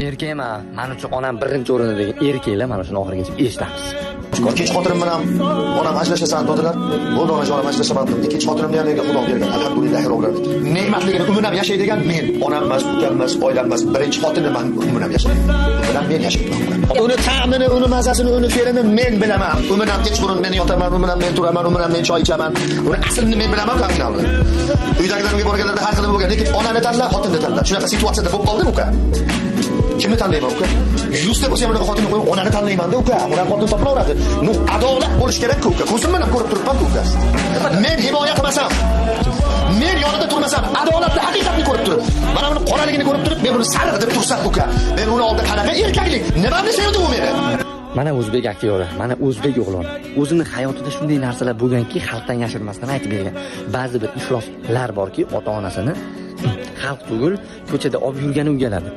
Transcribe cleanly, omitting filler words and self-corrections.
Erkakman. Men uchun onam birinchi o'rinda degan erkaklar mana shuni oxirigacha eshitamiz. Ikkinchi xotinim bilan onam ajrashasan dedilar. Bu donajonim ajrashaman dedim. Ikkinchi xotinimni ham menga Xudo bergan. Alhamdulillah robbilalamin. Ne'matligini umrnam yashaydigan men, onam emas, ukam emas, oilam emas, birinchi xotinim man umrnam yashayman. Bilan men yashayman. Uni ta'mini, uni mazasini, uni fe'lini men bilaman. Umrnam kechqurun men yotaman, umrnam men turaman, umrnam men choy ichaman. Uni aslini men bilaman qarinamni. Uydagilarga borganlarda har xil bo'lgan, lekin onani tanla, xotinni tanla. Shunaqa situatsiyada bo'lib qoldim uka. Kimni tanlayman uka? Yuzta bo'lsa ham xotinni qo'yib onani tanlayman-da uka. Ular xotin topaveradi. Nu adolat bo'lish kerak-ku uka. Ko'zim bilan ko'rib turibman uka. Men himoya qilmasam, men yonida turmasam, adolatni, haqiqatni ko'rib turib, mana buni qoraligini ko'rib turib, men buni sariq deb tursam uka. Men uni oldida qanaqa erkaklik? Nimani sevdi u meni? Mana o'zbek aktyori, mana o'zbek o'g'loni. O'zini hayotida shunday narsalar bo'lganki, xalqdan yashirmasdan aytib bergan. Ba'zi bir ifloslar borki, ota-onasini xalq tugul ko'chada olib yurgani ugaladi.